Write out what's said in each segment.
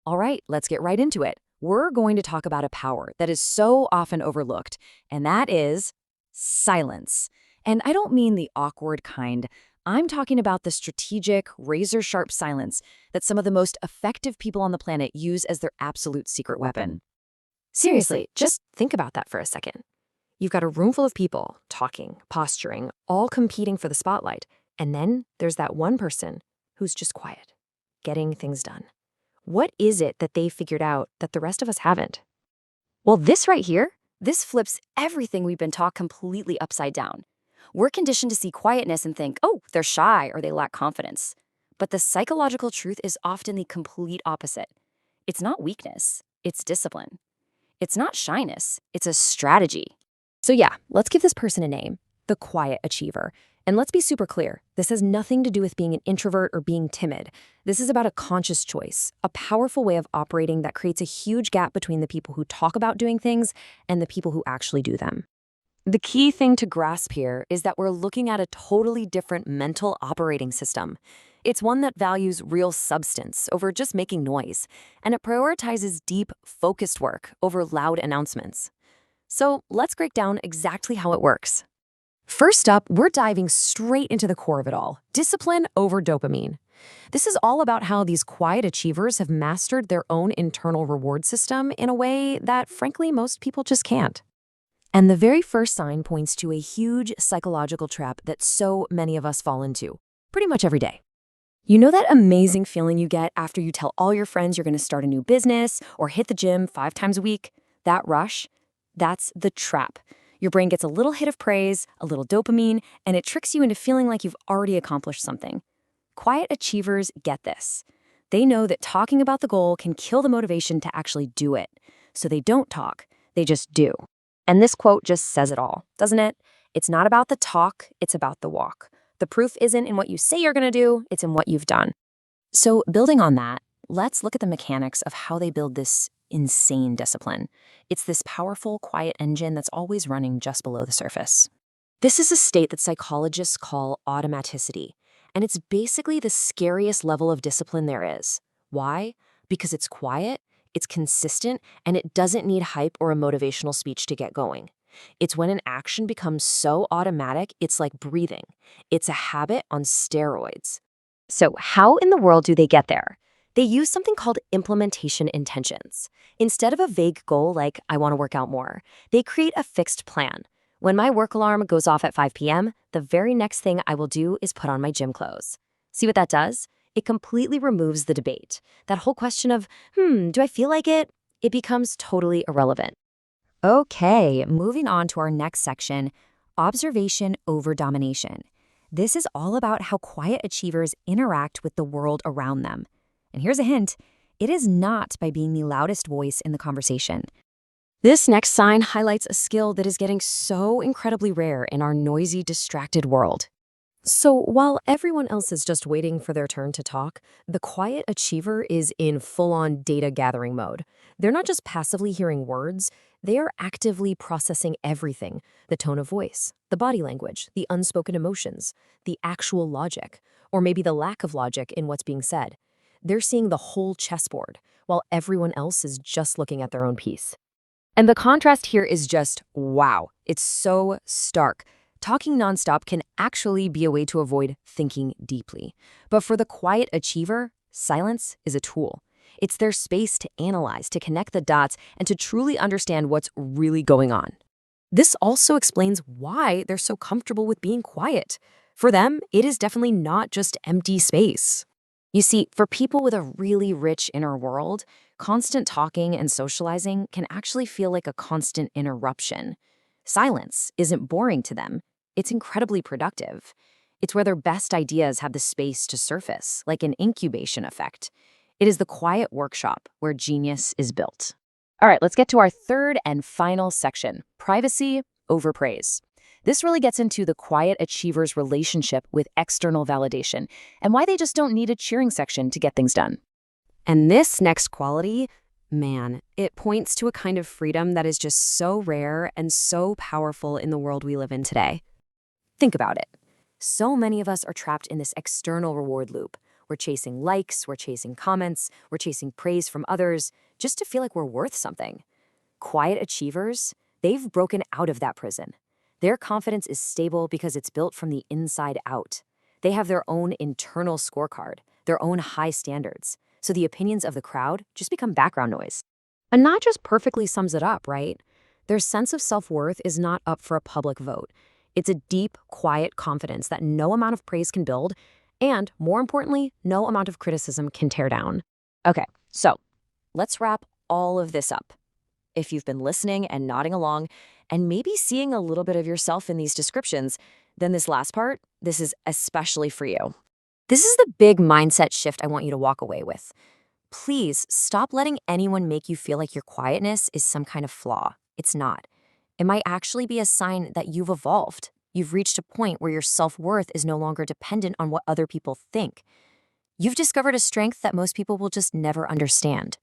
All right, let's get right into it. We're going to talk about a power that is so often overlooked, and that is silence. And I don't mean the awkward kind. I'm talking about the strategic, razor-sharp silence that some of the most effective people on the planet use as their absolute secret weapon. Seriously, just think about that for a second. You've got a room full of people, talking, posturing, all competing for the spotlight, and then there's that one person who's just quiet, getting things done. What is it that they figured out that the rest of us haven't? Well, this right here, this flips everything we've been taught completely upside down. We're conditioned to see quietness and think, oh, they're shy or they lack confidence. But the psychological truth is often the complete opposite. It's not weakness, it's discipline. It's not shyness, it's a strategy. So yeah, let's give this person a name, the quiet achiever. And let's be super clear, this has nothing to do with being an introvert or being timid. This is about a conscious choice, a powerful way of operating that creates a huge gap between the people who talk about doing things and the people who actually do them. The key thing to grasp here is that we're looking at a totally different mental operating system. It's one that values real substance over just making noise, and it prioritizes deep, focused work over loud announcements. So let's break down exactly how it works. First up, we're diving straight into the core of it all, discipline over dopamine. This is all about how these quiet achievers have mastered their own internal reward system in a way that, frankly, most people just can't. And the very first sign points to a huge psychological trap that so many of us fall into, pretty much every day. You know that amazing feeling you get after you tell all your friends you're going to start a new business or hit the gym 5 times a week? That rush? That's the trap. Your brain gets a little hit of praise, a little dopamine, and it tricks you into feeling like you've already accomplished something. Quiet achievers get this. They know that talking about the goal can kill the motivation to actually do it. So they don't talk, they just do. And this quote just says it all, doesn't it? It's not about the talk, it's about the walk. The proof isn't in what you say you're going to do, it's in what you've done. So building on that, let's look at the mechanics of how they build this insane discipline. It's this powerful, quiet engine that's always running just below the surface. This is a state that psychologists call automaticity, and it's basically the scariest level of discipline there is. Why? Because it's quiet, it's consistent, and it doesn't need hype or a motivational speech to get going. It's when an action becomes so automatic, it's like breathing. It's a habit on steroids. So how in the world do they get there? They use something called implementation intentions. Instead of a vague goal like, I want to work out more, they create a fixed plan. When my work alarm goes off at 5 p.m., the very next thing I will do is put on my gym clothes. See what that does? It completely removes the debate. That whole question of, do I feel like it? It becomes totally irrelevant. Okay, moving on to our next section, observation over domination. This is all about how quiet achievers interact with the world around them. And here's a hint, it is not by being the loudest voice in the conversation. This next sign highlights a skill that is getting so incredibly rare in our noisy, distracted world. So while everyone else is just waiting for their turn to talk, the quiet achiever is in full-on data gathering mode. They're not just passively hearing words, they are actively processing everything: the tone of voice, the body language, the unspoken emotions, the actual logic, or maybe the lack of logic in what's being said. They're seeing the whole chessboard, while everyone else is just looking at their own piece. And the contrast here is just, wow, it's so stark. Talking nonstop can actually be a way to avoid thinking deeply. But for the quiet achiever, silence is a tool. It's their space to analyze, to connect the dots, and to truly understand what's really going on. This also explains why they're so comfortable with being quiet. For them, it is definitely not just empty space. You see, for people with a really rich inner world, constant talking and socializing can actually feel like a constant interruption. Silence isn't boring to them. It's incredibly productive. It's where their best ideas have the space to surface, like an incubation effect. It is the quiet workshop where genius is built. All right, let's get to our third and final section, privacy over praise. This really gets into the quiet achiever's relationship with external validation and why they just don't need a cheering section to get things done. And this next quality, man, it points to a kind of freedom that is just so rare and so powerful in the world we live in today. Think about it. So many of us are trapped in this external reward loop. We're chasing likes, we're chasing comments, we're chasing praise from others, just to feel like we're worth something. Quiet achievers, they've broken out of that prison. Their confidence is stable because it's built from the inside out. They have their own internal scorecard, their own high standards. So the opinions of the crowd just become background noise. And not just perfectly sums it up, right? Their sense of self-worth is not up for a public vote. It's a deep, quiet confidence that no amount of praise can build, and more importantly, no amount of criticism can tear down. Okay, so let's wrap all of this up. If you've been listening and nodding along, and maybe seeing a little bit of yourself in these descriptions, then this last part, this is especially for you. This is the big mindset shift I want you to walk away with. Please stop letting anyone make you feel like your quietness is some kind of flaw. It's not. It might actually be a sign that you've evolved. You've reached a point where your self-worth is no longer dependent on what other people think. You've discovered a strength that most people will just never understand.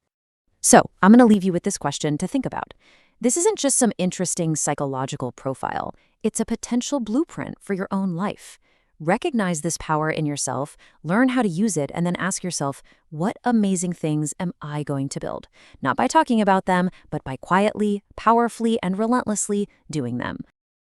So, I'm going to leave you with this question to think about. This isn't just some interesting psychological profile. It's a potential blueprint for your own life. Recognize this power in yourself, learn how to use it, and then ask yourself, what amazing things am I going to build? Not by talking about them, but by quietly, powerfully, and relentlessly doing them.